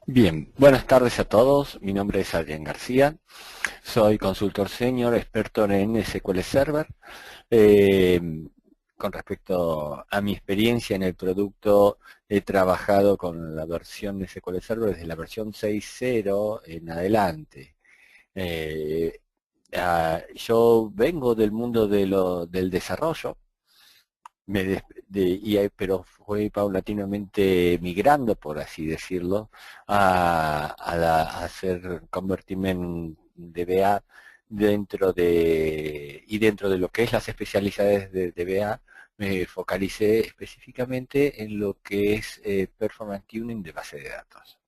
Bien, buenas tardes a todos. Mi nombre es Adrián García. Soy consultor senior, experto en SQL Server. Eh, con respecto a mi experiencia en el producto, he trabajado con la versión de SQL Server desde la versión 6.0 en adelante. Eh, yo vengo del mundo del desarrollo, pero fue paulatinamente migrando, por así decirlo, a hacer convertirme en DBA dentro de lo que es las especialidades de DBA. Me focalicé específicamente en lo que es performance tuning de base de datos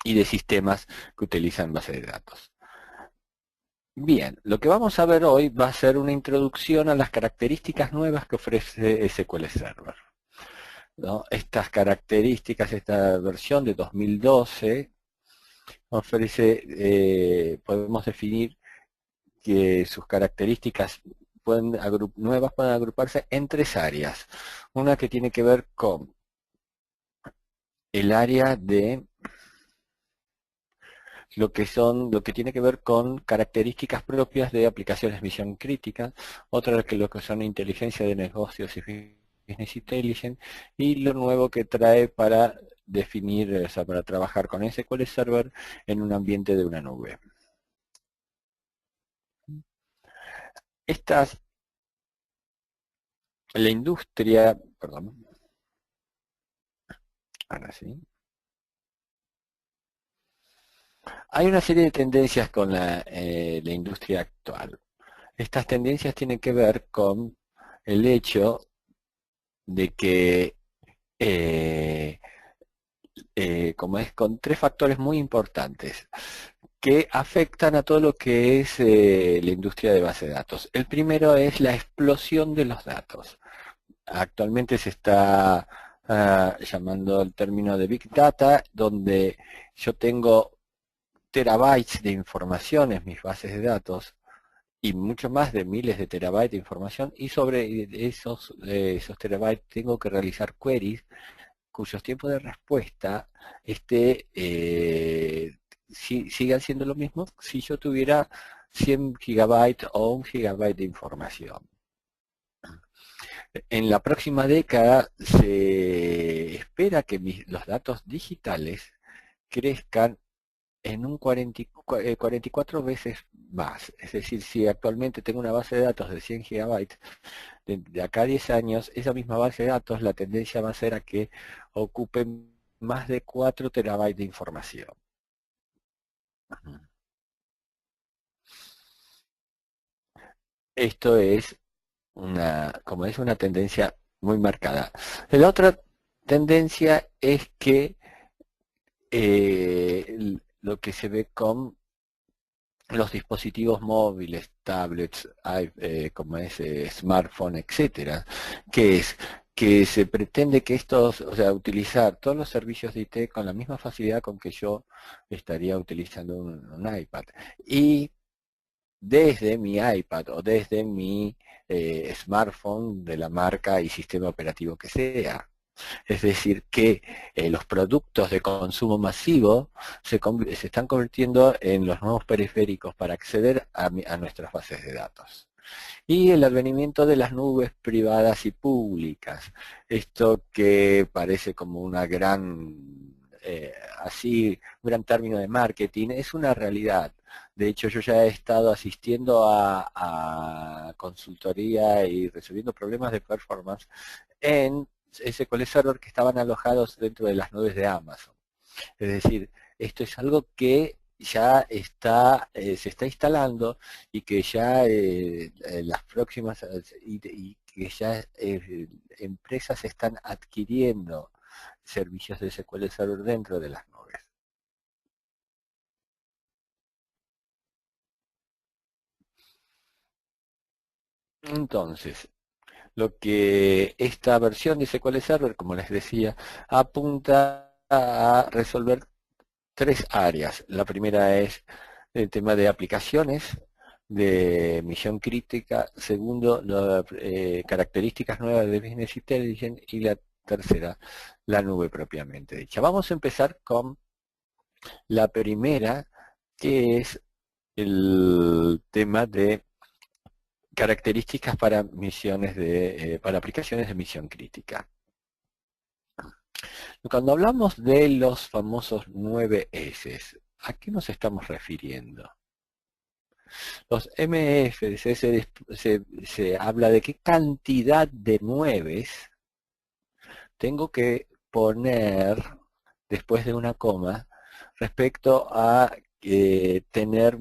y de sistemas que utilizan base de datos. Bien, lo que vamos a ver hoy va a ser una introducción a las características nuevas que ofrece SQL Server, ¿no? Estas características, esta versión de 2012 ofrece, podemos definir que sus características nuevas pueden agruparse en tres áreas. Una que tiene que ver con el área de lo que tiene que ver con características propias de aplicaciones misión crítica, otra que lo que son inteligencia de negocios y business intelligence, y lo nuevo que trae para definir, o sea, para trabajar con SQL Server en un ambiente de una nube. Estas, la industria, perdón, ahora sí. Hay una serie de tendencias con la industria actual. Estas tendencias tienen que ver con el hecho de que eh, como es con tres factores muy importantes que afectan a todo lo que es la industria de base de datos. El primero es la explosión de los datos. Actualmente se está llamando el término de Big Data, donde yo tengo terabytes de información en mis bases de datos y mucho más de miles de terabytes de información, y sobre esos terabytes tengo que realizar queries cuyos tiempos de respuesta sigan siendo lo mismo si yo tuviera 100 gigabytes o 1 gigabyte de información. En la próxima década se espera que los datos digitales crezcan en un 44 veces más. Es decir, si actualmente tengo una base de datos de 100 gigabytes, de acá a 10 años, esa misma base de datos, la tendencia va a ser a que ocupen más de 4 terabytes de información. Esto es como es una tendencia muy marcada. La otra tendencia es que lo que se ve con los dispositivos móviles, tablets, como es smartphone, etcétera, que es que se pretende que estos, o sea, utilizar todos los servicios de IT con la misma facilidad con que yo estaría utilizando un iPad. Y desde mi iPad o desde mi smartphone de la marca y sistema operativo que sea. Es decir, que los productos de consumo masivo se están convirtiendo en los nuevos periféricos para acceder a nuestras bases de datos. Y el advenimiento de las nubes privadas y públicas. Esto que parece como una un gran término de marketing, es una realidad. De hecho, yo ya he estado asistiendo a consultoría y resolviendo problemas de performance en SQL Server que estaban alojados dentro de las nubes de Amazon. Es decir, esto es algo que ya se está instalando y que ya las próximas y que ya empresas están adquiriendo servicios de SQL Server dentro de las nubes. Entonces, lo que esta versión de SQL Server, como les decía, apunta a resolver tres áreas. La primera es el tema de aplicaciones de misión crítica. Segundo, las características nuevas de Business Intelligence. Y la tercera, la nube propiamente dicha. Vamos a empezar con La primera, que es el tema de características para misiones para aplicaciones de misión crítica. Cuando hablamos de los famosos 9 S, ¿a qué nos estamos refiriendo? Los MF se habla de qué cantidad de 9 tengo que poner después de una coma respecto a tener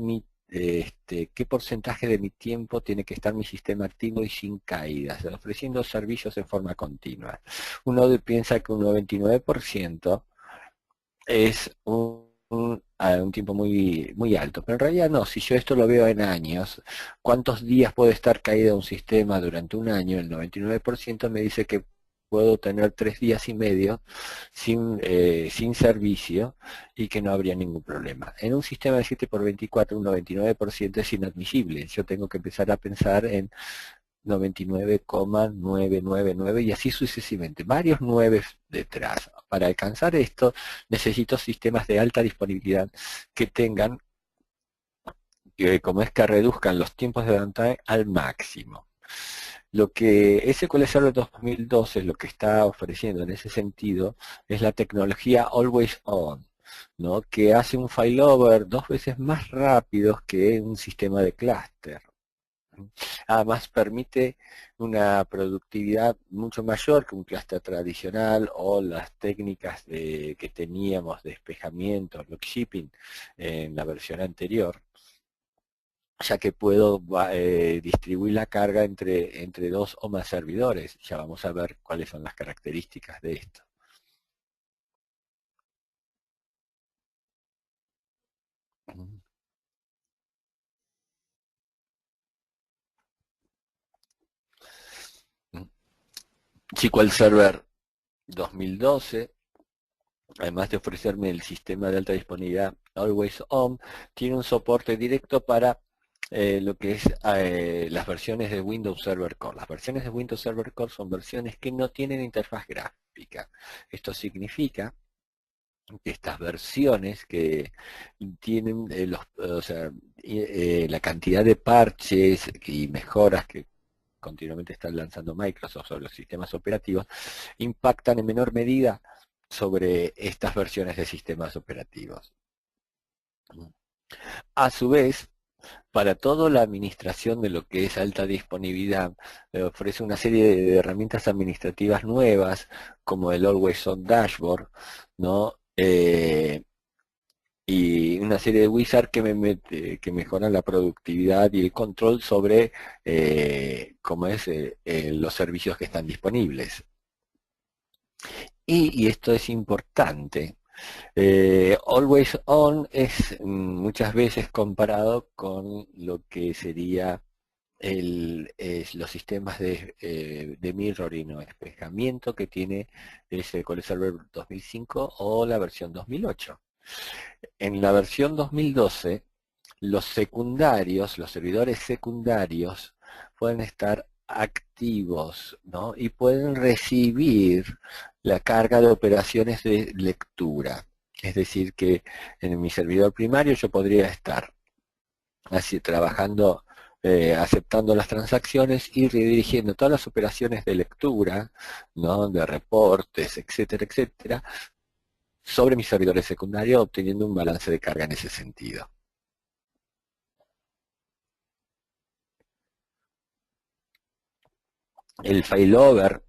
qué porcentaje de mi tiempo tiene que estar mi sistema activo y sin caídas, ofreciendo servicios en forma continua. Uno piensa que un 99% es un tiempo muy alto, pero en realidad no, si yo esto lo veo en años, ¿cuántos días puede estar caído un sistema durante un año? El 99% me dice que puedo tener 3 días y medio sin servicio y que no habría ningún problema. En un sistema de 7 por 24, un 99% es inadmisible. Yo tengo que empezar a pensar en 99,999 y así sucesivamente, varios 9 detrás. Para alcanzar esto necesito sistemas de alta disponibilidad que tengan, como es que reduzcan los tiempos de downtime al máximo. Lo que SQL Server 2012 lo que está ofreciendo en ese sentido es la tecnología Always On, ¿no? Que hace un failover 2 veces más rápido que un sistema de clúster. Además permite una productividad mucho mayor que un clúster tradicional o las técnicas que teníamos de espejamiento, lock shipping en la versión anterior, ya que puedo distribuir la carga entre 2 o más servidores. Ya vamos a ver cuáles son las características de esto. SQL Server 2012, además de ofrecerme el sistema de alta disponibilidad Always On, tiene un soporte directo para lo que es las versiones de Windows Server Core. Las versiones de Windows Server Core son versiones que no tienen interfaz gráfica. Esto significa que estas versiones que tienen la cantidad de parches y mejoras que continuamente están lanzando Microsoft sobre los sistemas operativos, impactan en menor medida sobre estas versiones de sistemas operativos. A su vez, para toda la administración de lo que es alta disponibilidad, ofrece una serie de herramientas administrativas nuevas, como el Always On Dashboard, ¿no? Y una serie de wizards que mejoran la productividad y el control sobre los servicios que están disponibles. Y esto es importante, Always On es muchas veces comparado con lo que sería los sistemas de mirroring o espejamiento que tiene el SQL Server 2005 o la versión 2008. En la versión 2012, los servidores secundarios, pueden estar activos, ¿no? Y pueden recibir la carga de operaciones de lectura. Es decir, que en mi servidor primario yo podría estar así trabajando, aceptando las transacciones y redirigiendo todas las operaciones de lectura, ¿no? De reportes, etcétera, etcétera, sobre mis servidores secundarios, obteniendo un balance de carga en ese sentido. El failover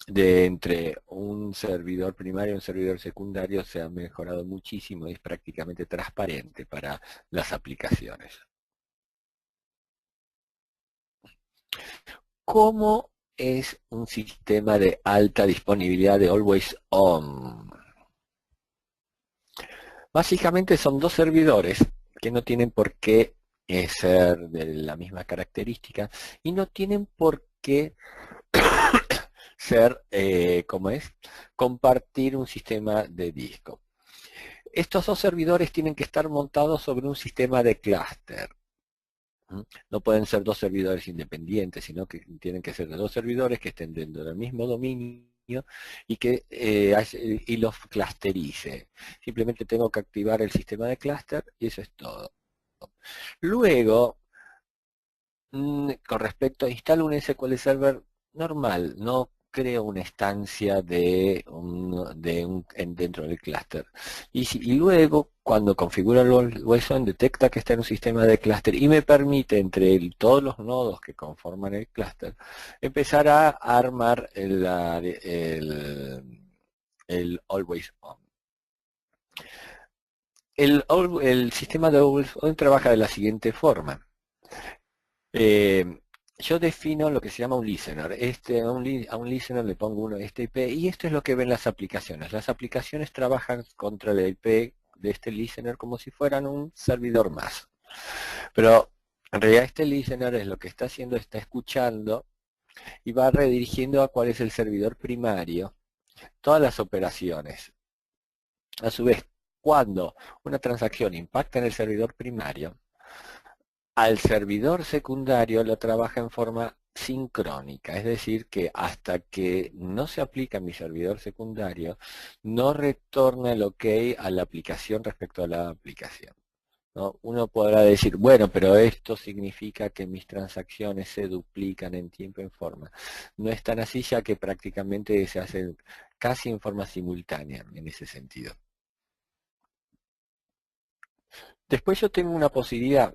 de entre un servidor primario y un servidor secundario se ha mejorado muchísimo y es prácticamente transparente para las aplicaciones. ¿Cómo es un sistema de alta disponibilidad de Always On? Básicamente son 2 servidores que no tienen por qué ser de la misma característica y no tienen por qué ser, compartir un sistema de disco. Estos 2 servidores tienen que estar montados sobre un sistema de clúster. No pueden ser 2 servidores independientes, sino que tienen que ser de 2 servidores que estén dentro del mismo dominio y los clusterice. Simplemente tengo que activar el sistema de clúster y eso es todo. Luego, con respecto a instalo un SQL Server normal, no creo una instancia dentro del clúster. Y luego, cuando configuro el JSON, detecta que está en un sistema de clúster y me permite, entre todos los nodos que conforman el clúster, empezar a armar el Always On. El sistema de Always On trabaja de la siguiente forma. Eh, yo defino lo que se llama un listener. A un listener le pongo este IP y esto es lo que ven las aplicaciones. Las aplicaciones trabajan contra el IP de este listener como si fueran un servidor más. Pero en realidad este listener es lo que está haciendo, está escuchando y va redirigiendo a cuál es el servidor primario todas las operaciones. A su vez, cuando una transacción impacta en el servidor primario, al servidor secundario lo trabaja en forma sincrónica, es decir, que hasta que no se aplica en mi servidor secundario, no retorna el OK a la aplicación respecto a la aplicación, ¿no? Uno podrá decir, bueno, pero esto significa que mis transacciones se duplican en tiempo y en forma. No es tan así, ya que prácticamente se hacen casi en forma simultánea en ese sentido. Después yo tengo una posibilidad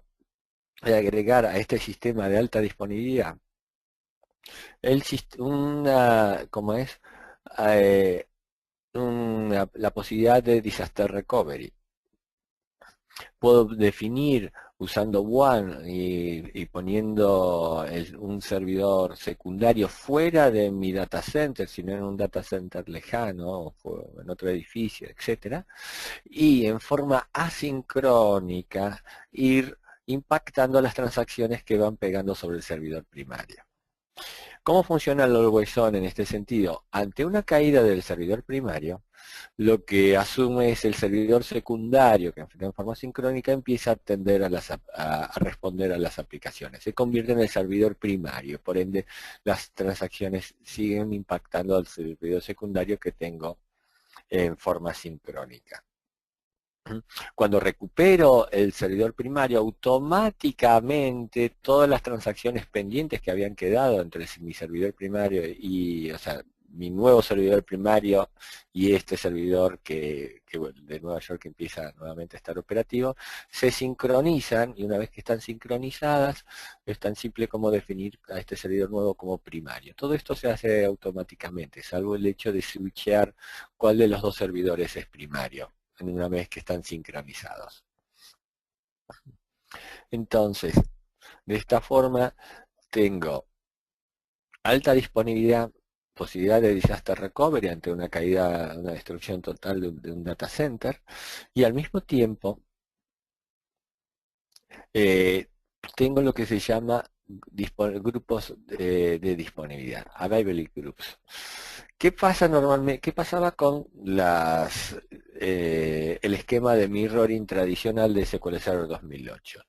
de agregar a este sistema de alta disponibilidad ¿cómo es? Eh, la posibilidad de disaster recovery. Puedo definir usando one y poniendo un servidor secundario fuera de mi data center, sino en un data center lejano, o en otro edificio, etcétera, y en forma asincrónica ir impactando las transacciones que van pegando sobre el servidor primario. ¿Cómo funciona el Always On en este sentido? Ante una caída del servidor primario, lo que asume es el servidor secundario, que en forma sincrónica empieza a atender a responder a las aplicaciones. Se convierte en el servidor primario, por ende las transacciones siguen impactando al servidor secundario que tengo en forma sincrónica. Cuando recupero el servidor primario, automáticamente todas las transacciones pendientes que habían quedado entre mi servidor primario y, o sea, mi nuevo servidor primario y este servidor bueno, de Nueva York que empieza nuevamente a estar operativo, se sincronizan y una vez que están sincronizadas, es tan simple como definir a este servidor nuevo como primario. Todo esto se hace automáticamente, salvo el hecho de switchear cuál de los dos servidores es primario en una vez que están sincronizados. Entonces, de esta forma tengo alta disponibilidad, posibilidad de disaster recovery ante una caída, una destrucción total de un data center, y al mismo tiempo tengo lo que se llama grupos de disponibilidad, availability groups. ¿Qué pasa normalmente? ¿Qué pasaba con el esquema de mirroring tradicional de SQL Server 2008?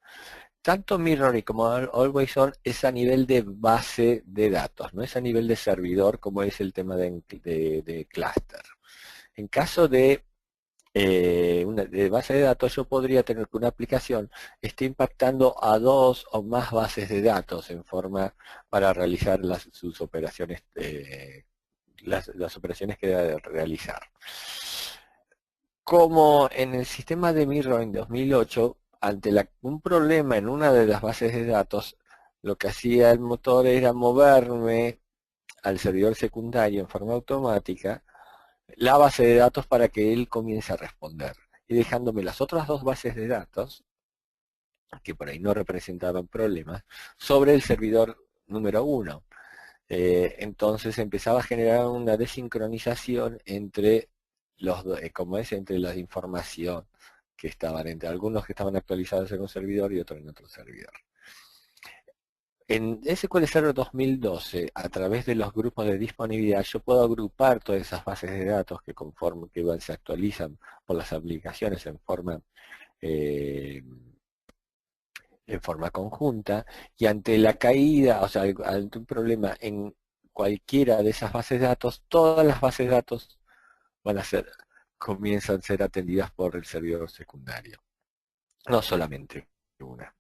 Tanto mirroring como Always On es a nivel de base de datos, no es a nivel de servidor como es el tema de cluster. En caso de de base de datos, yo podría tener que una aplicación esté impactando a dos o más bases de datos en forma para realizar sus operaciones, las operaciones que debe realizar. Como en el sistema de Mirror en 2008, ante un problema en una de las bases de datos, lo que hacía el motor era moverme al servidor secundario en forma automática la base de datos para que él comience a responder y dejándome las otras dos bases de datos, que por ahí no representaban problemas, sobre el servidor número uno. Entonces empezaba a generar una desincronización entre como es, entre la información que estaban, entre algunos que estaban actualizados en un servidor y otros en otro servidor. En SQL Server 2012, a través de los grupos de disponibilidad, yo puedo agrupar todas esas bases de datos que se actualizan por las aplicaciones eh, en forma conjunta, y ante la caída, o sea, ante un problema cualquiera de esas bases de datos, todas las bases de datos comienzan a ser atendidas por el servidor secundario, no solamente una.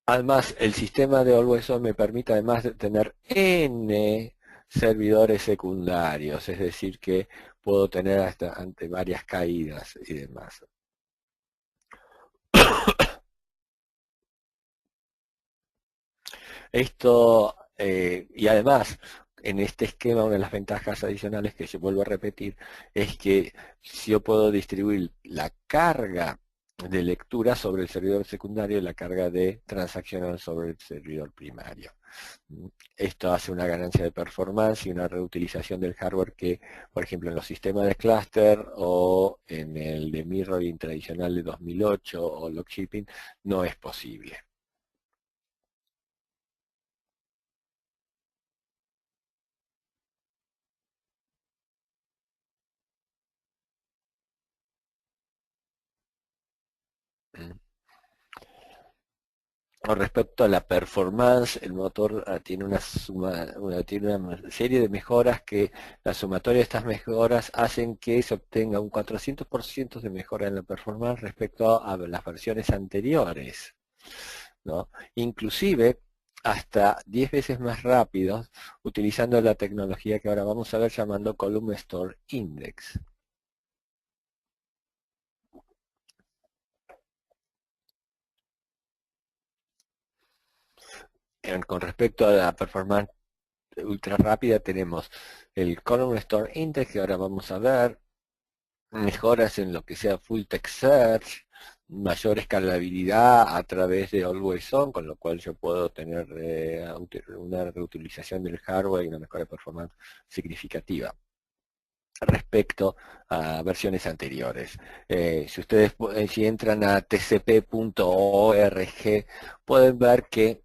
Además, el sistema de Always On me permite además de tener N servidores secundarios, es decir que puedo tener hasta ante varias caídas y demás. Esto, y además, en este esquema, una de las ventajas adicionales que yo vuelvo a repetir, es que yo puedo distribuir la carga de lectura sobre el servidor secundario y la carga de transaccional sobre el servidor primario. Esto hace una ganancia de performance y una reutilización del hardware que, por ejemplo, en los sistemas de cluster o en el de mirroring tradicional de 2008 o log shipping, no es posible. Con respecto a la performance, el motor tiene tiene una serie de mejoras que la sumatoria de estas mejoras hacen que se obtenga un 400% de mejora en la performance respecto a las versiones anteriores, ¿no? Inclusive hasta 10 veces más rápidos utilizando la tecnología que ahora vamos a ver llamando Column Store Index. Con respecto a la performance ultra rápida tenemos el Column Store Index que ahora vamos a ver, mejoras en lo que sea Full Text Search, mayor escalabilidad a través de Always On, con lo cual yo puedo tener una reutilización del hardware y una mejora de performance significativa respecto a versiones anteriores. Si ustedes si entran a tcp.org pueden ver que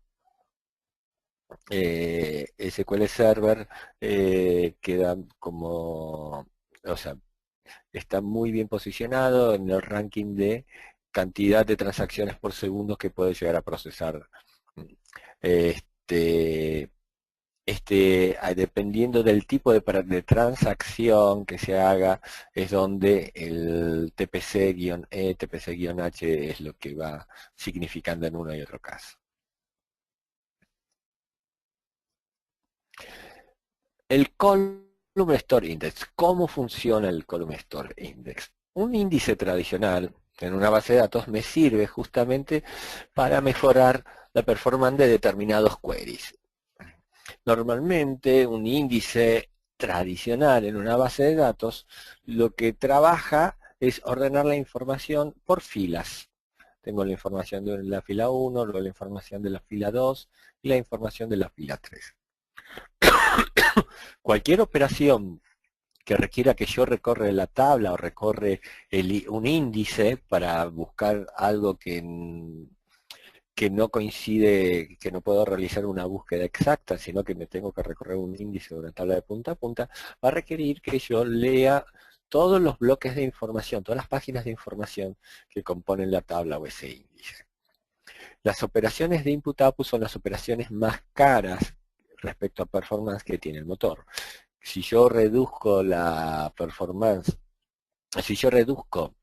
SQL Server queda como, o sea, está muy bien posicionado en el ranking de cantidad de transacciones por segundo que puede llegar a procesar. Este, dependiendo del tipo de transacción que se haga, es donde el TPC-E, TPC-H es lo que va significando en uno y otro caso. El Column Store Index. ¿Cómo funciona el Column Store Index? Un índice tradicional en una base de datos me sirve justamente para mejorar la performance de determinados queries. Normalmente un índice tradicional en una base de datos lo que trabaja es ordenar la información por filas. Tengo la información de la fila 1, luego la información de la fila 2 y la información de la fila 3. Cualquier operación que requiera que yo recorre la tabla o recorre un índice para buscar algo que no coincide, que no puedo realizar una búsqueda exacta, sino que me tengo que recorrer un índice de una tabla de punta a punta, va a requerir que yo lea todos los bloques de información, todas las páginas de información que componen la tabla o ese índice. Las operaciones de input-output son las operaciones más caras respecto a performance que tiene el motor. Si yo reduzco la performance, si yo reduzco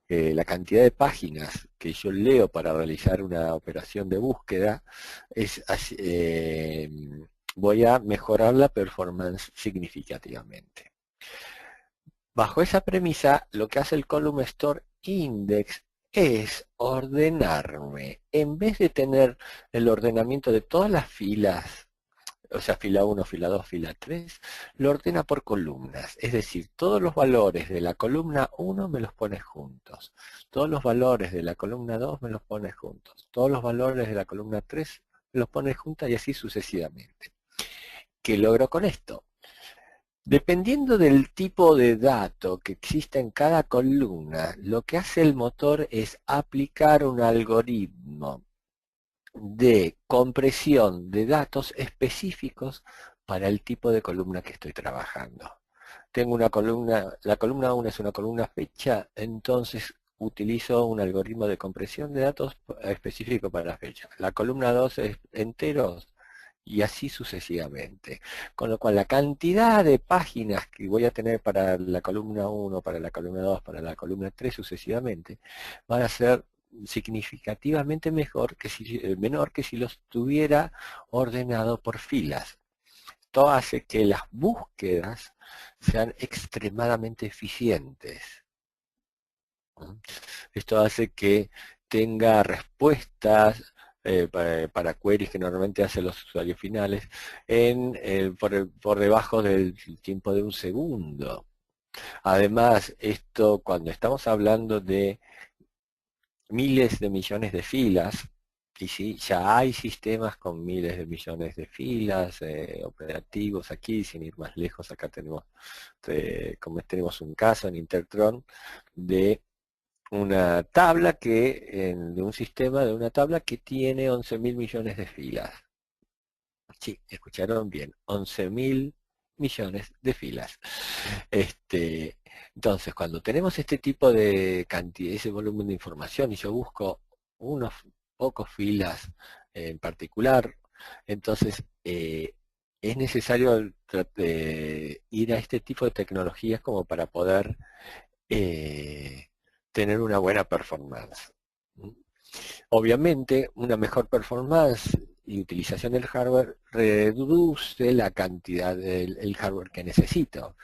la cantidad de páginas que yo leo para realizar una operación de búsqueda, voy a mejorar la performance significativamente. Bajo esa premisa, lo que hace el Column Store Index es ordenarme. En vez de tener el ordenamiento de todas las filas, o sea, fila 1, fila 2, fila 3, lo ordena por columnas. Es decir, todos los valores de la columna 1 me los pone juntos. Todos los valores de la columna 2 me los pone juntos. Todos los valores de la columna 3 me los pone juntos y así sucesivamente. ¿Qué logro con esto? Dependiendo del tipo de dato que exista en cada columna, lo que hace el motor es aplicar un algoritmo de compresión de datos específicos para el tipo de columna que estoy trabajando. Tengo una columna, la columna 1 es una columna fecha, entonces utilizo un algoritmo de compresión de datos específico para la fecha. La columna 2 es enteros y así sucesivamente. Con lo cual la cantidad de páginas que voy a tener para la columna 1, para la columna 2, para la columna 3 sucesivamente, van a ser significativamente menor que si los tuviera ordenado por filas. Esto hace que las búsquedas sean extremadamente eficientes. Esto hace que tenga respuestas para queries que normalmente hacen los usuarios finales por debajo del tiempo de un segundo. Además, esto cuando estamos hablando de miles de millones de filas, y sí, ya hay sistemas con miles de millones de filas operativos aquí, sin ir más lejos, acá como tenemos un caso en Intertron de una tabla de un sistema de una tabla que tiene 11.000 millones de filas. Sí, escucharon bien, 11.000 millones de filas. Entonces, cuando tenemos este tipo de cantidad, ese volumen de información, y yo busco unos pocos filas en particular, entonces es necesario ir a este tipo de tecnologías como para poder eh, tener una buena performance. Obviamente, una mejor performance y utilización del hardware reduce la cantidad del hardware que necesito.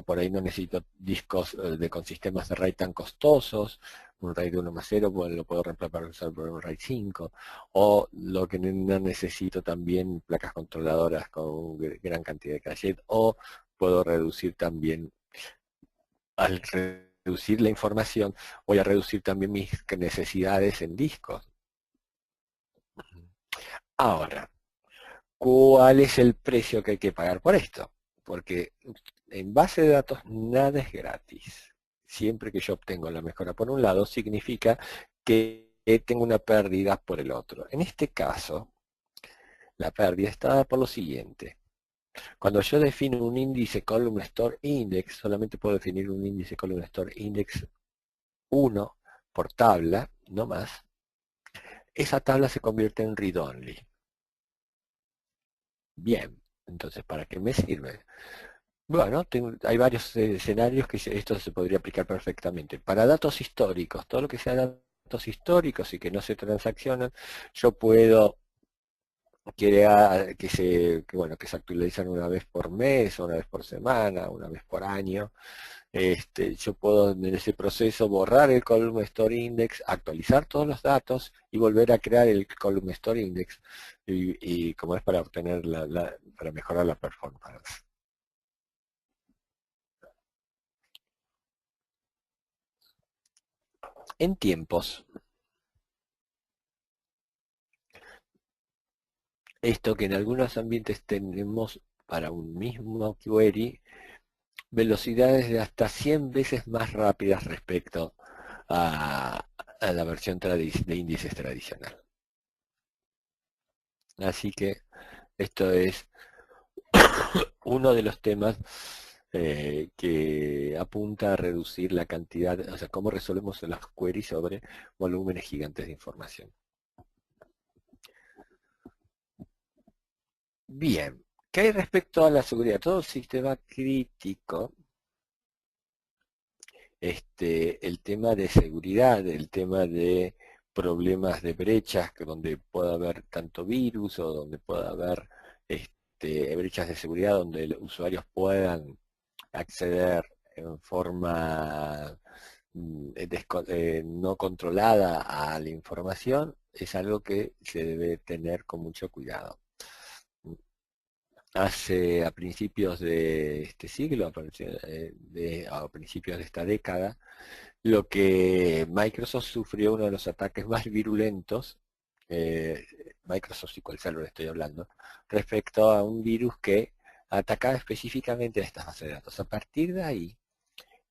Por ahí no necesito discos con sistemas de RAID tan costosos, un RAID 1+0 pues lo puedo reemplazar por un RAID 5, o lo que no necesito también placas controladoras con gran cantidad de caché, o puedo reducir también al reducir la información, voy a reducir también mis necesidades en discos. Ahora, ¿cuál es el precio que hay que pagar por esto? Porque en base de datos nada es gratis. Siempre que yo obtengo la mejora por un lado, significa que tengo una pérdida por el otro. En este caso, la pérdida está dada por lo siguiente. Cuando yo defino un índice column store index, solamente puedo definir un índice column store index 1 por tabla, no más. Esa tabla se convierte en read-only. Bien, entonces, ¿para qué me sirve? Bueno, hay varios escenarios que esto se podría aplicar perfectamente. Para datos históricos, todo lo que sea datos históricos y que no se transaccionan, yo puedo bueno, que se actualizan una vez por mes, una vez por semana, una vez por año. Yo puedo en ese proceso borrar el column store index, actualizar todos los datos y volver a crear el column store index y como es para obtener para mejorar la performance. En tiempos, esto que en algunos ambientes tenemos para un mismo query velocidades de hasta 100 veces más rápidas respecto a la versión de índices tradicional. Así que esto es uno de los temas que apunta a reducir la cantidad, o sea, cómo resolvemos las queries sobre volúmenes gigantes de información. Bien, ¿qué hay respecto a la seguridad? Todo sistema crítico, el tema de seguridad, el tema de problemas de brechas, donde pueda haber tanto virus o donde pueda haber brechas de seguridad donde los usuarios puedan acceder en forma no controlada a la información, es algo que se debe tener con mucho cuidado. A principios de este siglo, a principios de esta década, lo que Microsoft sufrió uno de los ataques más virulentos, eh, Microsoft SQL Server estoy hablando, respecto a un virus que atacaba específicamente a estas bases de datos. A partir de ahí,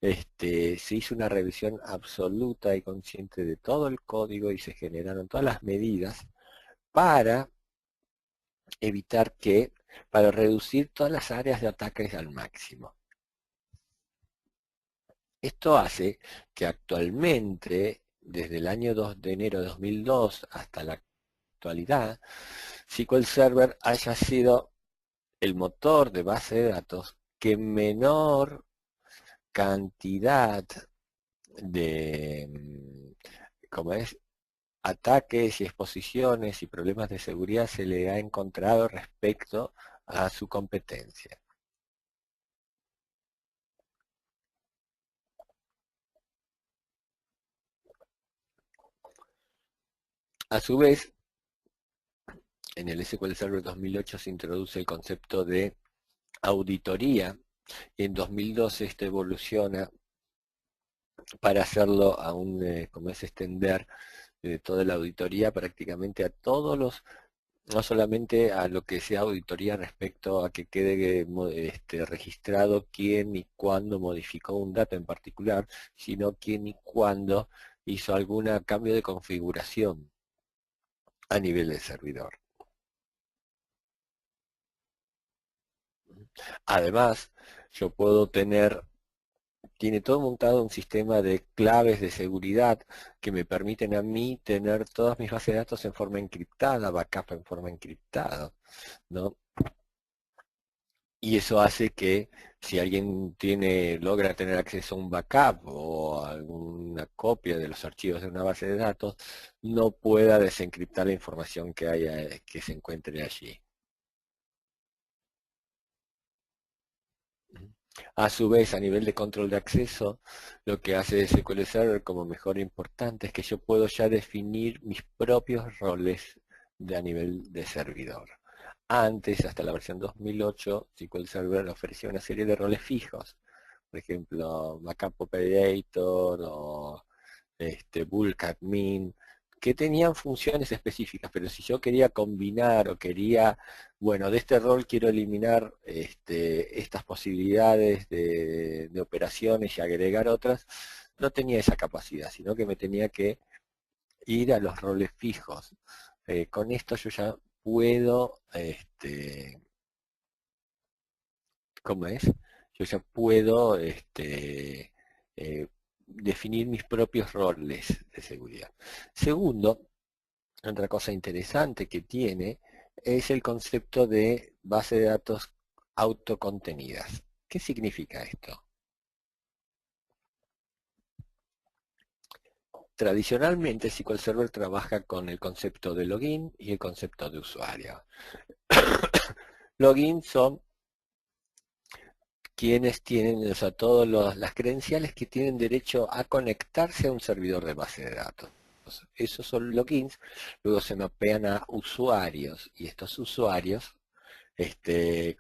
se hizo una revisión absoluta y consciente de todo el código y se generaron todas las medidas para evitar para reducir todas las áreas de ataques al máximo. Esto hace que actualmente, desde el año 2 de enero de 2002 hasta la actualidad SQL Server haya sido el motor de base de datos que menor cantidad de, como es, ataques y exposiciones y problemas de seguridad se le ha encontrado respecto a su competencia. A su vez, en el SQL Server 2008 se introduce el concepto de auditoría y en 2012 esto evoluciona para hacerlo aún, como es extender toda la auditoría prácticamente a todos los, no solamente a lo que sea auditoría respecto a que quede registrado quién y cuándo modificó un dato en particular, sino quién y cuándo hizo algún cambio de configuración a nivel del servidor. Además, yo puedo tener, tiene todo montado un sistema de claves de seguridad que me permiten a mí tener todas mis bases de datos en forma encriptada, backup en forma encriptada, ¿no? Y eso hace que si alguien logra tener acceso a un backup o a alguna copia de los archivos de una base de datos, no pueda desencriptar la información que haya, que se encuentre allí. A su vez, a nivel de control de acceso, lo que hace SQL Server como mejor importante es que yo puedo ya definir mis propios roles a nivel de servidor. Antes, hasta la versión 2008, SQL Server ofrecía una serie de roles fijos. Por ejemplo, Backup Operator o Bulk Admin, que tenían funciones específicas, pero si yo quería combinar o quería, bueno, de este rol quiero eliminar estas posibilidades de operaciones y agregar otras, no tenía esa capacidad, sino que me tenía que ir a los roles fijos. Con esto yo ya puedo, ¿cómo es? Yo ya puedo definir mis propios roles de seguridad. Segundo, otra cosa interesante que tiene es el concepto de base de datos autocontenidas. ¿Qué significa esto? Tradicionalmente SQL Server trabaja con el concepto de login y el concepto de usuario. Login son quienes tienen, o sea, todas las credenciales que tienen derecho a conectarse a un servidor de base de datos. Esos son logins, luego se mapean a usuarios, y estos usuarios,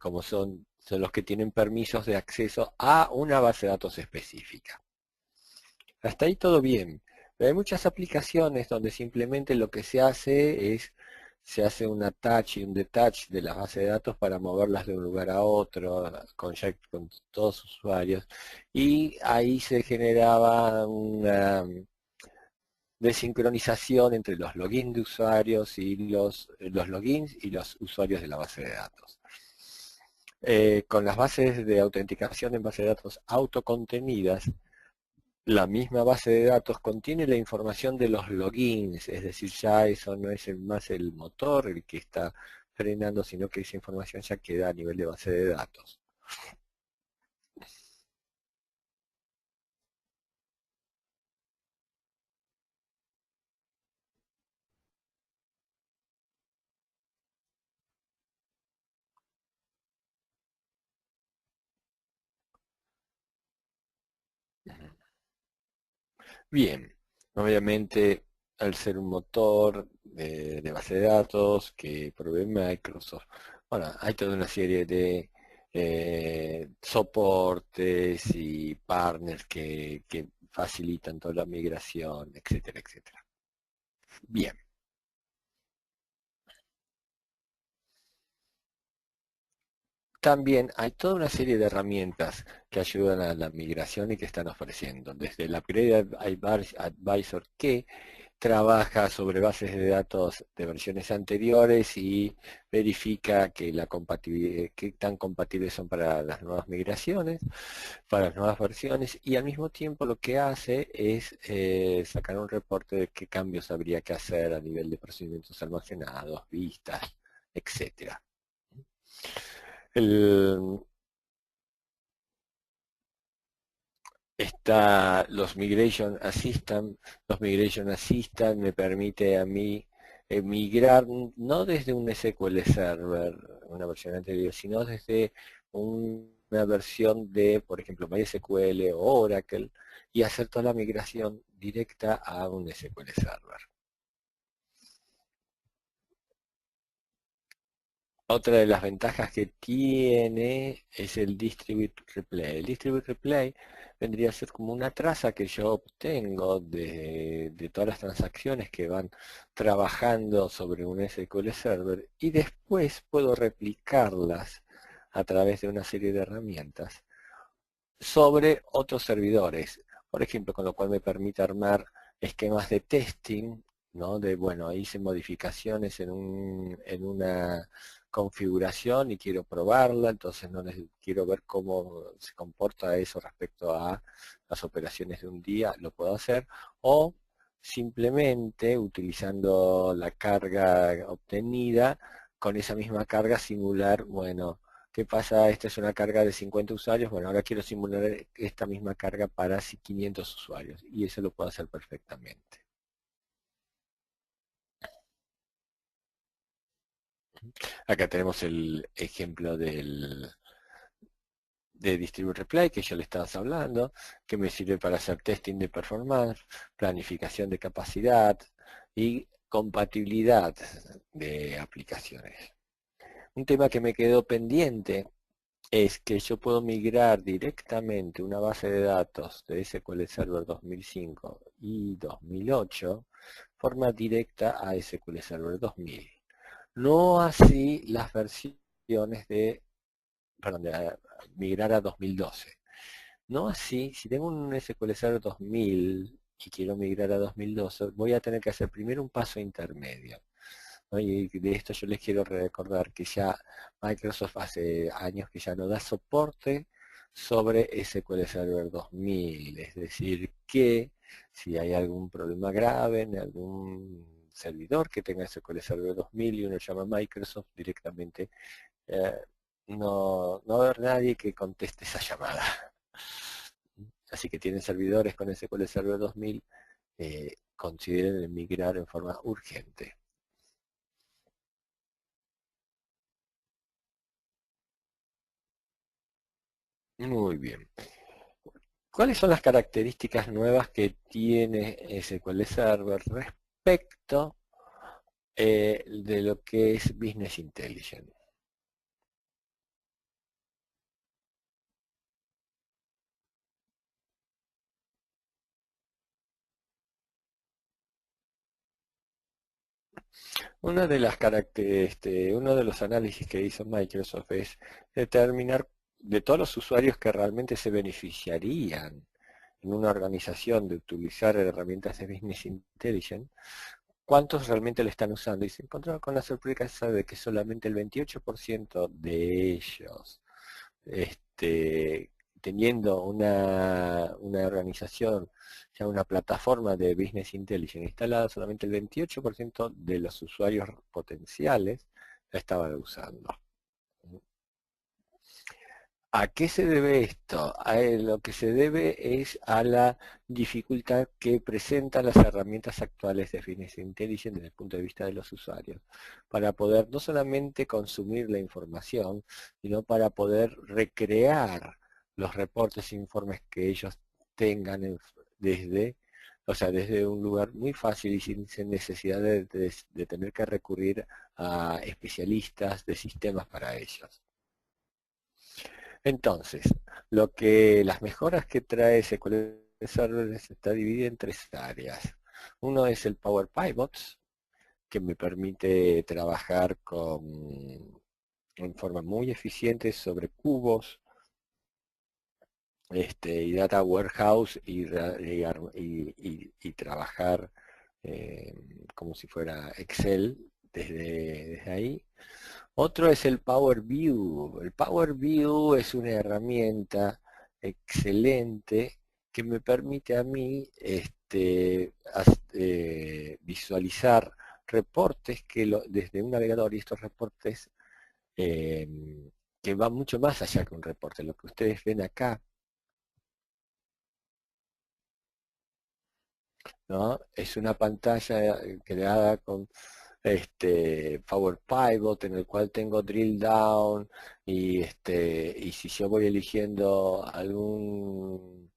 como son los que tienen permisos de acceso a una base de datos específica. Hasta ahí todo bien, pero hay muchas aplicaciones donde simplemente lo que se hace es se hace un attach y un detach de las bases de datos para moverlas de un lugar a otro con todos los usuarios, y ahí se generaba una desincronización entre los logins de usuarios y los logins y los usuarios de la base de datos. Con las bases de autenticación en base de datos autocontenidas, la misma base de datos contiene la información de los logins, es decir, ya eso no es más el motor el que está frenando, sino que esa información ya queda a nivel de base de datos. Bien, obviamente al ser un motor de base de datos que provee Microsoft, bueno, hay toda una serie de soportes y partners que facilitan toda la migración, etcétera, etcétera. Bien, también hay toda una serie de herramientas que ayudan a la migración y que están ofreciendo, desde el Upgrade Advisor, que trabaja sobre bases de datos de versiones anteriores y verifica que la compatibilidad, qué tan compatibles son para las nuevas migraciones, para las nuevas versiones, y al mismo tiempo lo que hace es sacar un reporte de qué cambios habría que hacer a nivel de procedimientos almacenados, vistas, etcétera. El, Está los Migration Assistant me permite a mí migrar no desde un SQL Server, una versión anterior, sino desde una versión de, por ejemplo, MySQL o Oracle, y hacer toda la migración directa a un SQL Server. Otra de las ventajas que tiene es el Distribute Replay. El Distribute Replay vendría a ser como una traza que yo obtengo de todas las transacciones que van trabajando sobre un SQL Server, y después puedo replicarlas a través de una serie de herramientas sobre otros servidores. Por ejemplo, con lo cual me permite armar esquemas de testing, ¿no? Bueno, hice modificaciones en una configuración y quiero probarla, entonces quiero ver cómo se comporta eso respecto a las operaciones de un día, lo puedo hacer, o simplemente utilizando la carga obtenida, con esa misma carga simular, bueno, ¿qué pasa? Esta es una carga de 50 usuarios. Bueno, ahora quiero simular esta misma carga para 500 usuarios. Y eso lo puedo hacer perfectamente. Acá tenemos el ejemplo de Distribute Replay que yo le estaba hablando, que me sirve para hacer testing de performance, planificación de capacidad y compatibilidad de aplicaciones. Un tema que me quedó pendiente es que yo puedo migrar directamente una base de datos de SQL Server 2005 y 2008 forma directa a SQL Server 2000. No así las versiones de, perdón, migrar a 2012. No así, si tengo un SQL Server 2000 y quiero migrar a 2012, voy a tener que hacer primero un paso intermedio, ¿no? Y de esto yo les quiero recordar que ya Microsoft hace años que ya no da soporte sobre SQL Server 2000, es decir, que si hay algún problema grave en algún servidor que tenga SQL Server 2000 y uno llama a Microsoft directamente, eh, no va a haber nadie que conteste esa llamada. Así que tienen servidores con SQL Server 2000, consideren migrar en forma urgente. Muy bien. ¿Cuáles son las características nuevas que tiene SQL Server respecto de lo que es Business Intelligence? Una de las uno de los análisis que hizo Microsoft es determinar de todos los usuarios que realmente se beneficiarían en una organización de utilizar herramientas de Business Intelligence, cuántos realmente lo están usando. Y se encontraron con la sorpresa de que solamente el 28% de ellos, teniendo una organización, ya una plataforma de Business Intelligence instalada, solamente el 28% de los usuarios potenciales la estaban usando. ¿A qué se debe esto? Lo que se debe es a la dificultad que presentan las herramientas actuales de Business Intelligence desde el punto de vista de los usuarios, para poder no solamente consumir la información, sino para poder recrear los reportes e informes que ellos tengan desde, o sea, desde un lugar muy fácil y sin necesidad de tener que recurrir a especialistas de sistemas para ellos. Entonces, las mejoras que trae SQL Server está dividida en tres áreas. Uno es el Power Pivots, que me permite trabajar en forma muy eficiente sobre cubos, y Data Warehouse y trabajar eh, como si fuera Excel desde ahí. Otro es el Power View. El Power View es una herramienta excelente que me permite a mí visualizar reportes desde un navegador, y estos reportes eh, que van mucho más allá que un reporte. Lo que ustedes ven acá, ¿no? Es una pantalla creada con Power Pivot, en el cual tengo drill down y si yo voy eligiendo algún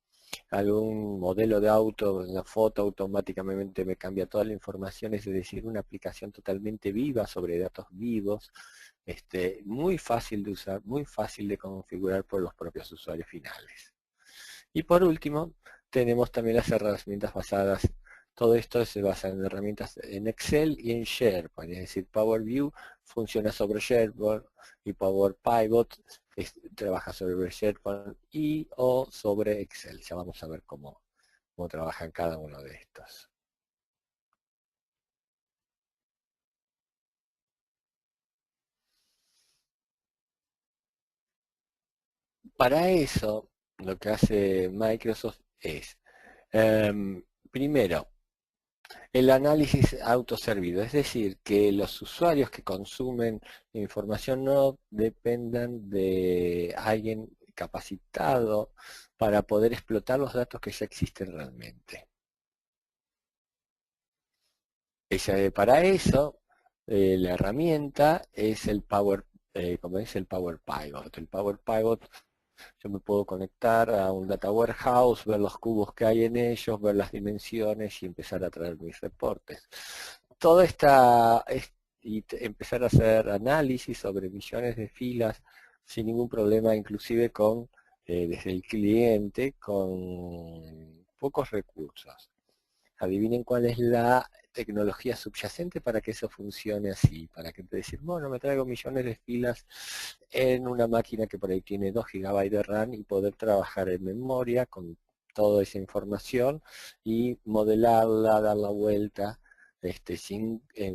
modelo de auto, una foto, automáticamente me cambia toda la información, es decir, una aplicación totalmente viva sobre datos vivos, muy fácil de usar, muy fácil de configurar por los propios usuarios finales. Y por último, tenemos también las herramientas basadas. Todo esto se basa en herramientas en Excel y en SharePoint, es decir, Power View funciona sobre SharePoint y Power Pivot trabaja sobre SharePoint y o sobre Excel. Ya vamos a ver cómo trabajan cada uno de estos. Para eso, lo que hace Microsoft es, primero, el análisis autoservido, es decir, que los usuarios que consumen información no dependan de alguien capacitado para poder explotar los datos que ya existen realmente. Para eso, la herramienta es como es el Power Pivot. El Power Pivot, yo me puedo conectar a un Data Warehouse, ver los cubos que hay en ellos, ver las dimensiones y empezar a traer mis reportes. Toda empezar a hacer análisis sobre millones de filas sin ningún problema, inclusive desde el cliente, con pocos recursos. Adivinen cuál es la tecnología subyacente para que eso funcione así, para que te decir, bueno, me traigo millones de filas en una máquina que por ahí tiene 2 GB de RAM y poder trabajar en memoria con toda esa información y modelarla, dar la vuelta,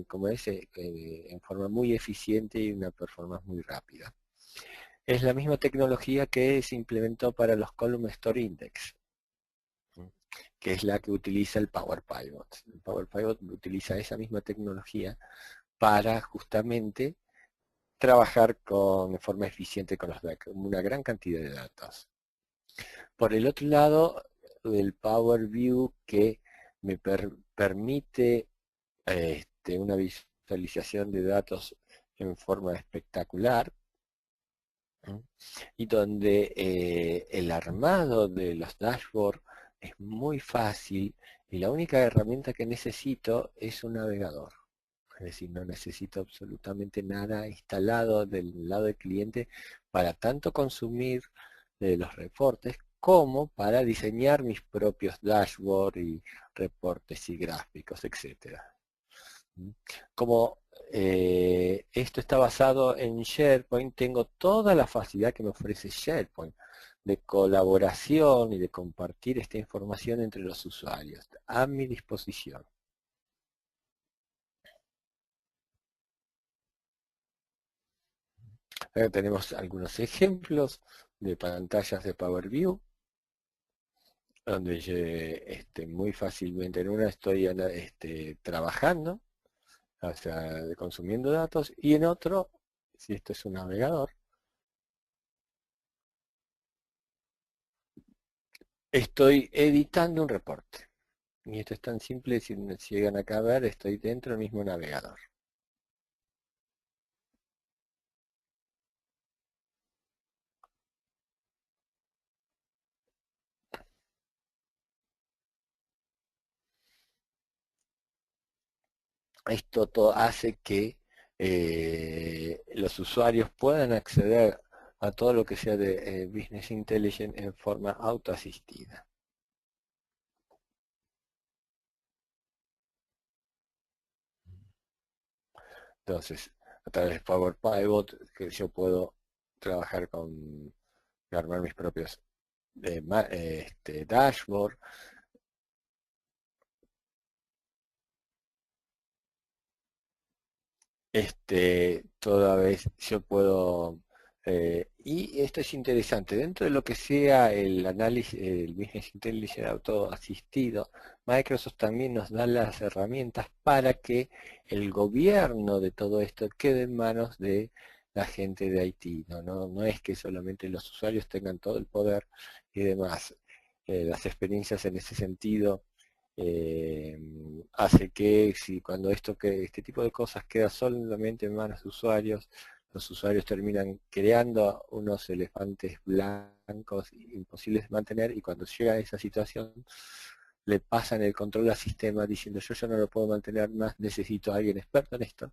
como en forma muy eficiente y una performance muy rápida. Es la misma tecnología que se implementó para los Column Store Index, que es la que utiliza el Power Pivot. El Power Pivot utiliza esa misma tecnología para justamente trabajar de forma eficiente con una gran cantidad de datos. Por el otro lado, el Power View que me permite una visualización de datos en forma espectacular, ¿no? Y donde el armado de los dashboards es muy fácil y la única herramienta que necesito es un navegador. Es decir, no necesito absolutamente nada instalado del lado del cliente para tanto consumir los reportes como para diseñar mis propios dashboards y reportes y gráficos, etcétera. Como esto está basado en SharePoint, tengo toda la facilidad que me ofrece SharePoint de colaboración y de compartir esta información entre los usuarios a mi disposición. Acá tenemos algunos ejemplos de pantallas de Power View, donde yo, muy fácilmente en una estoy trabajando, o sea, consumiendo datos, y en otro, si esto es un navegador, estoy editando un reporte. Y esto es tan simple, si llegan acá a ver, estoy dentro del mismo navegador. Esto todo hace que los usuarios puedan acceder a todo lo que sea de Business Intelligence en forma autoasistida. Entonces, a través de Power Pivot, que yo puedo trabajar armar mis propios dashboard, toda vez yo puedo, y esto es interesante, dentro de lo que sea el análisis, el Business Intelligence autoasistido, Microsoft también nos da las herramientas para que el gobierno de todo esto quede en manos de la gente de IT, no es que solamente los usuarios tengan todo el poder y demás. Las experiencias en ese sentido eh, hace que si cuando este tipo de cosas queda solamente en manos de usuarios, los usuarios terminan creando unos elefantes blancos imposibles de mantener y cuando llega a esa situación le pasan el control al sistema diciendo yo ya no lo puedo mantener más, necesito a alguien experto en esto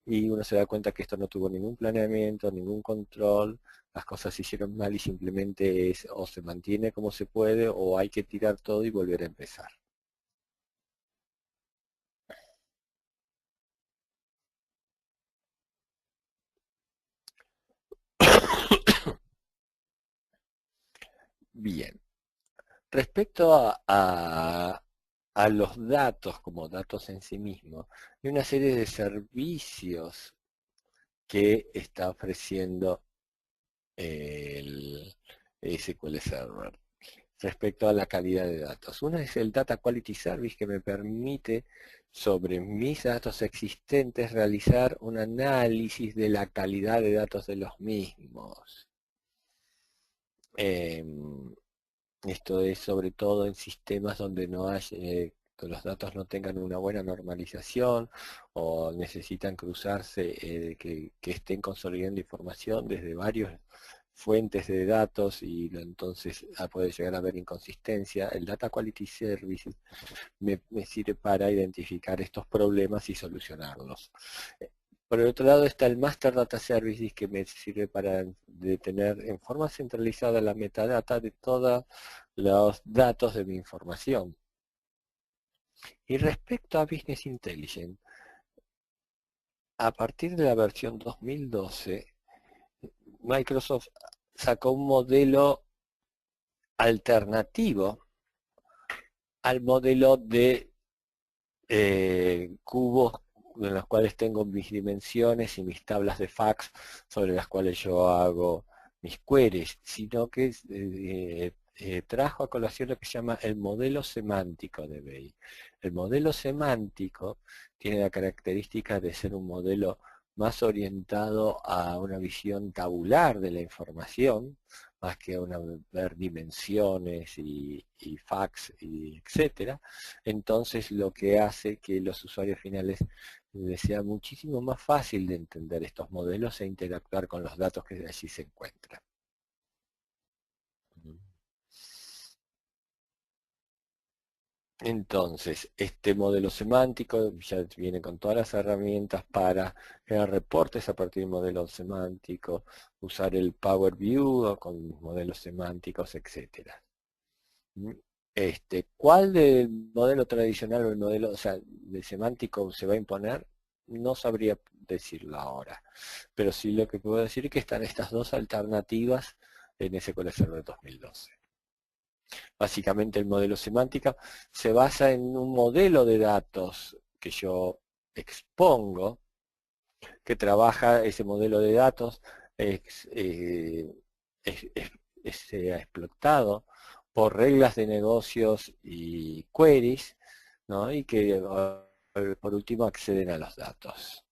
y uno se da cuenta que esto no tuvo ningún planeamiento, ningún control, las cosas se hicieron mal y simplemente es o se mantiene como se puede o hay que tirar todo y volver a empezar. Bien. Respecto a los datos como datos en sí mismos, hay una serie de servicios que está ofreciendo el SQL Server respecto a la calidad de datos. Uno es el Data Quality Service que me permite sobre mis datos existentes realizar un análisis de la calidad de datos de los mismos. Em, Esto es sobre todo en sistemas donde no hay, que los datos no tengan una buena normalización o necesitan cruzarse, que estén consolidando información desde varias fuentes de datos y entonces puede llegar a haber inconsistencia. El Data Quality Service me sirve para identificar estos problemas y solucionarlos. Por el otro lado está el Master Data Services que me sirve para tener en forma centralizada la metadata de todos los datos de mi información. Y respecto a Business Intelligence, a partir de la versión 2012, Microsoft sacó un modelo alternativo al modelo de cubos en los cuales tengo mis dimensiones y mis tablas de fax sobre las cuales yo hago mis queries, sino que trajo a colación lo que se llama el modelo semántico de BI. El modelo semántico tiene la característica de ser un modelo más orientado a una visión tabular de la información, más que a ver dimensiones y fax, y etcétera. Entonces lo que hace que los usuarios finales les sea muchísimo más fácil de entender estos modelos e interactuar con los datos que allí se encuentran. Entonces, este modelo semántico ya viene con todas las herramientas para crear reportes a partir del modelo semántico, usar el Power View con modelos semánticos, etcétera. ¿Cuál del modelo tradicional o el modelo, o sea, de semántico se va a imponer? No sabría decirlo ahora, pero sí lo que puedo decir es que están estas dos alternativas en SQL Server 2012. Básicamente el modelo semántico se basa en un modelo de datos que yo expongo, que trabaja ese modelo de datos, es, es- es- sea explotado por reglas de negocios y queries, ¿no? Y que por último acceden a los datos.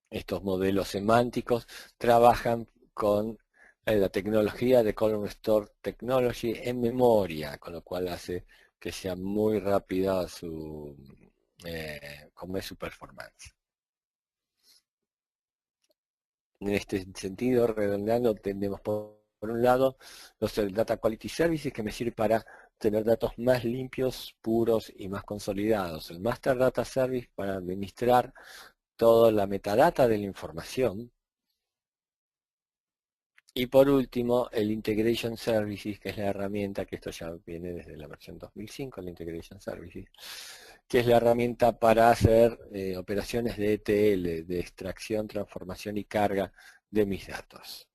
Estos modelos semánticos trabajan con la tecnología de Column Store Technology en memoria, con lo cual hace que sea muy rápida como es su performance. En este sentido, redondeando, tenemos por un lado los Data Quality Services que me sirve para tener datos más limpios, puros y más consolidados. El Master Data Service para administrar toda la metadata de la información. Y por último, el Integration Services, que es la herramienta, que esto ya viene desde la versión 2005, el Integration Services, que es la herramienta para hacer operaciones de ETL, de extracción, transformación y carga de mis datos.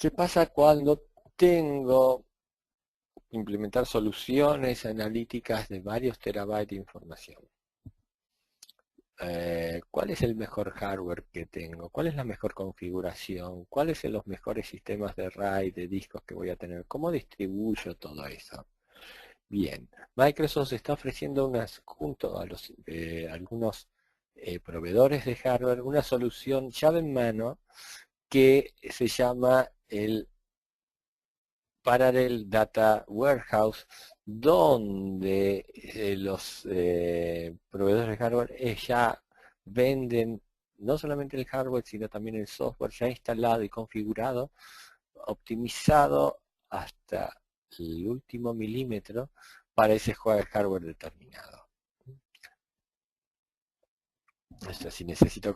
¿Qué pasa cuando tengo que implementar soluciones analíticas de varios terabytes de información? ¿Cuál es el mejor hardware que tengo? ¿Cuál es la mejor configuración? ¿Cuáles son los mejores sistemas de RAID, de discos que voy a tener? ¿Cómo distribuyo todo eso? Bien, Microsoft está ofreciendo junto a algunos proveedores de hardware, una solución llave en mano que se llama el Parallel Data Warehouse, donde los proveedores de hardware ya venden no solamente el hardware, sino también el software ya instalado y configurado, optimizado hasta el último milímetro para ese hardware determinado. Si necesito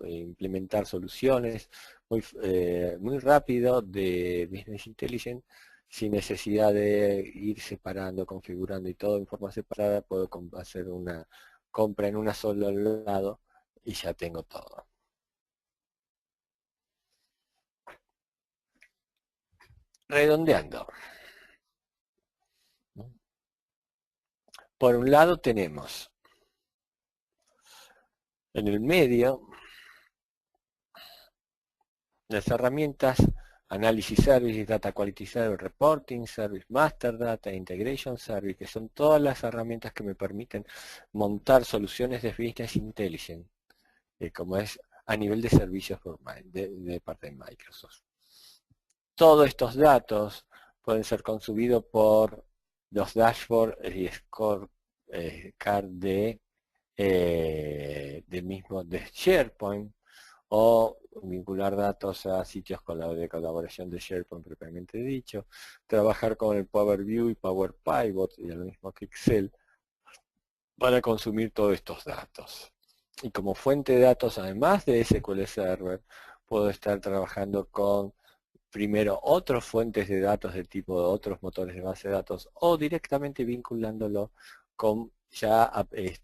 implementar soluciones muy rápido de Business Intelligence, sin necesidad de ir separando, configurando y todo en forma separada, puedo hacer una compra en una sola lado y ya tengo todo. Redondeando. Por un lado tenemos en el medio las herramientas Analysis Service, Data Quality Service, Reporting Service, Master Data, Integration Service, que son todas las herramientas que me permiten montar soluciones de Business Intelligence, como es a nivel de servicios de parte de Microsoft. Todos estos datos pueden ser consumidos por los dashboards y scorecard de SharePoint, o vincular datos a sitios de colaboración de SharePoint propiamente dicho, trabajar con el Power View y Power Pivot y lo mismo que Excel para consumir todos estos datos. Y como fuente de datos, además de SQL Server, puedo estar trabajando con primero otras fuentes de datos de tipo de otros motores de base de datos o directamente vinculándolo con ya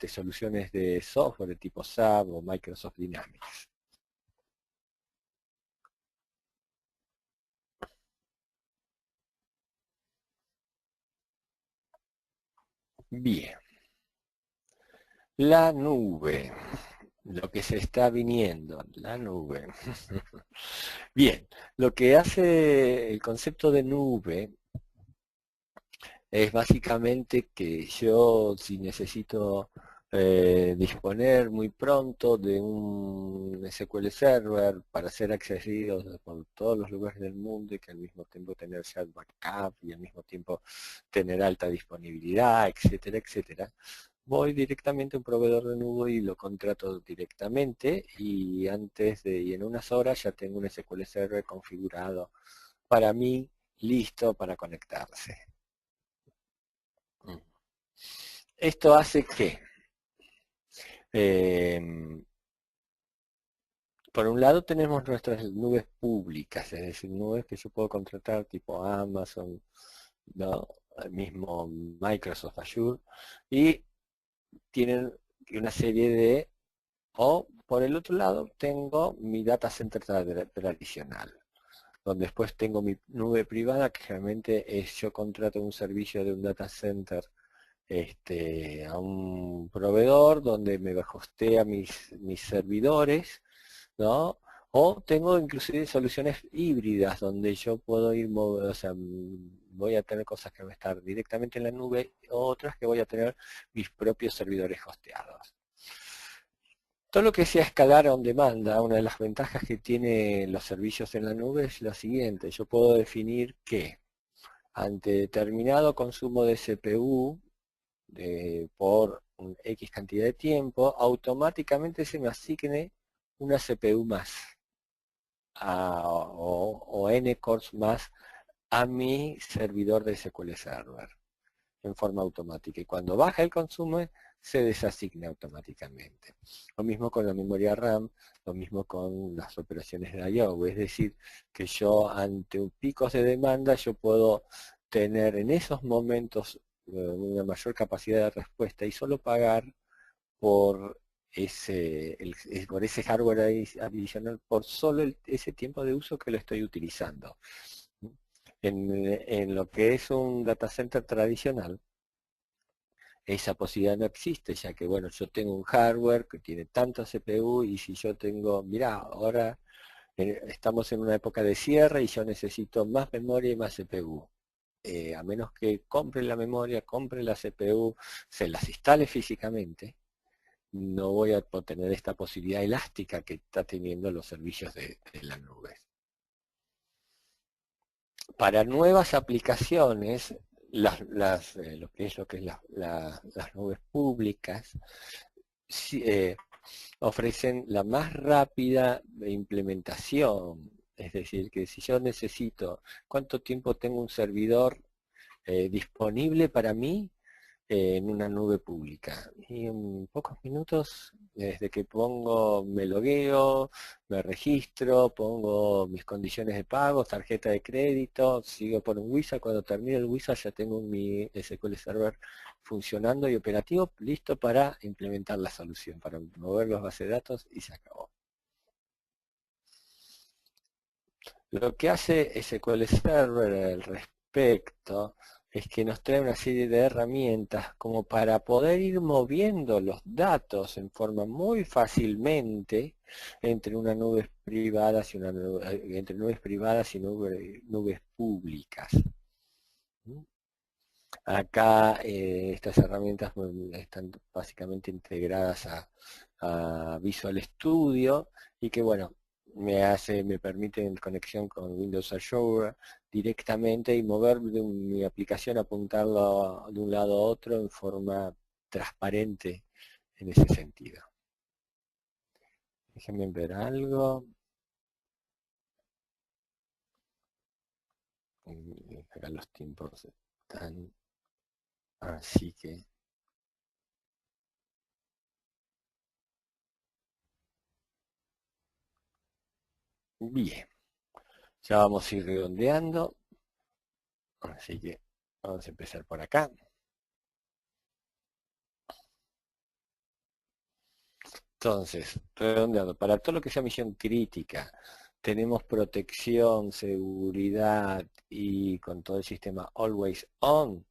soluciones de software de tipo SAP o Microsoft Dynamics. Bien, la nube, lo que se está viniendo, la nube. Bien, lo que hace el concepto de nube es básicamente que yo, si necesito disponer muy pronto de un SQL Server para ser accesido por todos los lugares del mundo y que al mismo tiempo tener ya backup y al mismo tiempo tener alta disponibilidad, etcétera, etcétera, voy directamente a un proveedor de nube y lo contrato directamente y y en unas horas ya tengo un SQL Server configurado para mí, listo para conectarse. Esto hace que, por un lado tenemos nuestras nubes públicas, es decir, nubes que yo puedo contratar tipo Amazon, ¿no? El mismo Microsoft Azure, y tienen una serie de, o por el otro lado tengo mi data center tradicional, donde después tengo mi nube privada, que realmente es yo contrato un servicio de un data center a un proveedor donde me hostea mis servidores, ¿no? O tengo inclusive soluciones híbridas donde yo puedo o sea, voy a tener cosas que van a estar directamente en la nube, otras que voy a tener mis propios servidores hosteados. Todo lo que sea escalar on demanda, una de las ventajas que tiene los servicios en la nube es la siguiente. Yo puedo definir que ante determinado consumo de CPU, por un X cantidad de tiempo, automáticamente se me asigne una CPU más o N cores más a mi servidor de SQL Server en forma automática. Y cuando baja el consumo, se desasigna automáticamente. Lo mismo con la memoria RAM, lo mismo con las operaciones de I/O. Es decir, que yo ante un picos de demanda, yo puedo tener en esos momentos una mayor capacidad de respuesta y solo pagar por por ese hardware adicional, por solo ese tiempo de uso que lo estoy utilizando. En lo que es un data center tradicional, esa posibilidad no existe, ya que bueno, yo tengo un hardware que tiene tanta CPU y si yo tengo, mirá, ahora estamos en una época de cierre y yo necesito más memoria y más CPU. A menos que compre la memoria, compre la CPU, se las instale físicamente, no voy a tener esta posibilidad elástica que está teniendo los servicios de la nube. Para nuevas aplicaciones, las nubes públicas ofrecen la más rápida implementación. Es decir, que si yo necesito, ¿cuánto tiempo tengo un servidor disponible para mí en una nube pública? Y en pocos minutos, desde que me logueo, me registro, pongo mis condiciones de pago, tarjeta de crédito, sigo por un wizard, cuando termine el wizard ya tengo mi SQL Server funcionando y operativo, listo para implementar la solución, para mover los bases de datos y se acabó. Lo que hace SQL Server al respecto es que nos trae una serie de herramientas como para poder ir moviendo los datos en forma muy fácilmente entre unas nubes privadas y entre nubes privadas y nubes públicas. Acá estas herramientas están básicamente integradas a Visual Studio y que bueno, me permiten conexión con Windows Azure directamente y mover mi aplicación, apuntarlo de un lado a otro en forma transparente en ese sentido. Déjenme ver algo. Acá los tiempos están así que... Bien, ya vamos a ir redondeando. Así que vamos a empezar por acá. Entonces, redondeando, para todo lo que sea misión crítica, tenemos protección, seguridad y con todo el sistema Always On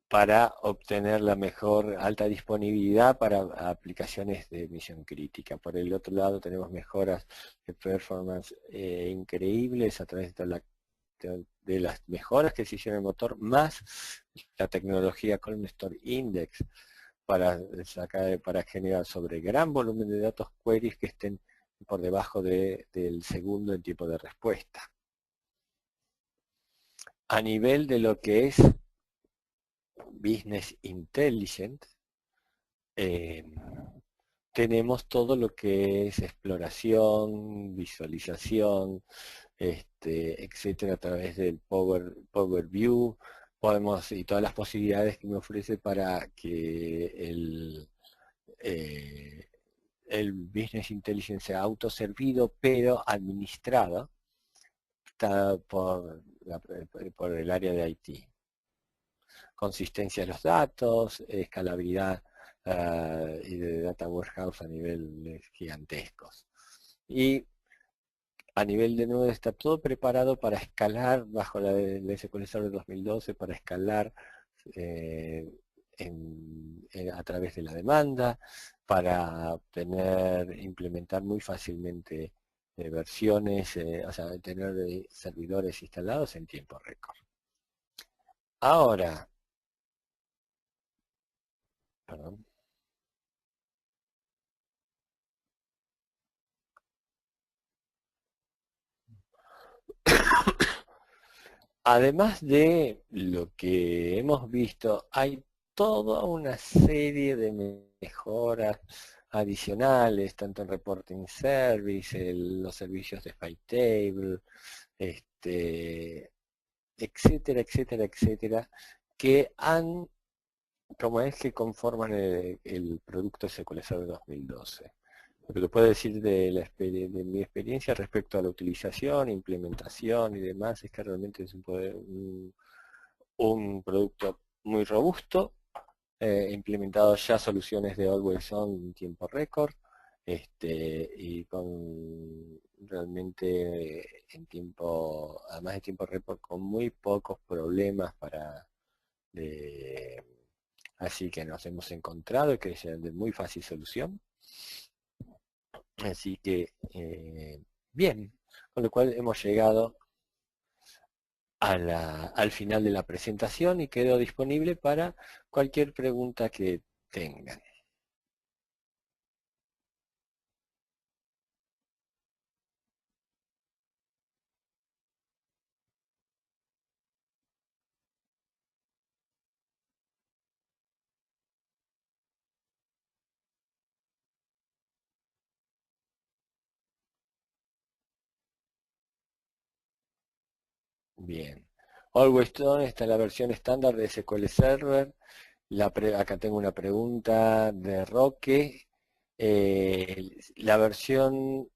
para obtener la mejor alta disponibilidad para aplicaciones de misión crítica. Por el otro lado tenemos mejoras de performance increíbles a través de las mejoras que se hicieron en el motor, más la tecnología Column Store Index para generar sobre gran volumen de datos queries que estén por debajo del segundo en tiempo de respuesta. A nivel de lo que es Business Intelligence, tenemos todo lo que es exploración, visualización, etcétera, a través del Power View, y todas las posibilidades que me ofrece para que el Business Intelligence sea autoservido, pero administrado por el área de IT. Consistencia de los datos, escalabilidad y de data warehouse a niveles gigantescos. Y a nivel de nube está todo preparado para escalar bajo la SQL Server 2012, para escalar a través de la demanda, para implementar muy fácilmente versiones, o sea, tener servidores instalados en tiempo récord. Ahora, perdón. Además de lo que hemos visto, hay toda una serie de mejoras adicionales, tanto en Reporting Service, los servicios de FileTable, etcétera, etcétera, etcétera, que conforman el producto SQL Server 2012. Lo que te puedo decir de mi experiencia respecto a la utilización, implementación y demás, es que realmente es un producto muy robusto, implementado ya soluciones de Always On en tiempo récord, y con realmente en tiempo, además de tiempo récord, con muy pocos problemas de- así que nos hemos encontrado y que es de muy fácil solución. Así que, bien, con lo cual hemos llegado al final de la presentación y quedo disponible para cualquier pregunta que tengan. Bien. Always On está en la versión estándar de SQL Server. Acá tengo una pregunta de Roque. La versión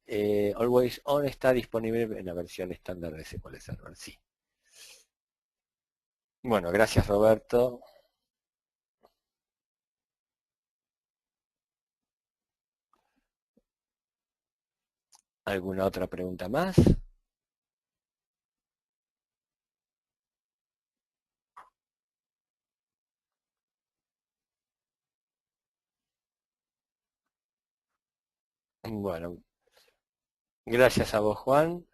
Always On está disponible en la versión estándar de SQL Server, sí. Bueno, gracias Roberto. ¿Alguna otra pregunta más? Bueno, gracias a vos Juan.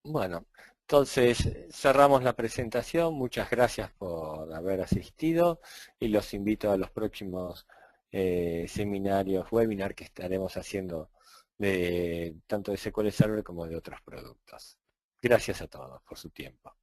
Bueno, entonces cerramos la presentación. Muchas gracias por haber asistido y los invito a los próximos seminarios, webinar que estaremos haciendo de tanto de SQL Server como de otros productos. Gracias a todos por su tiempo.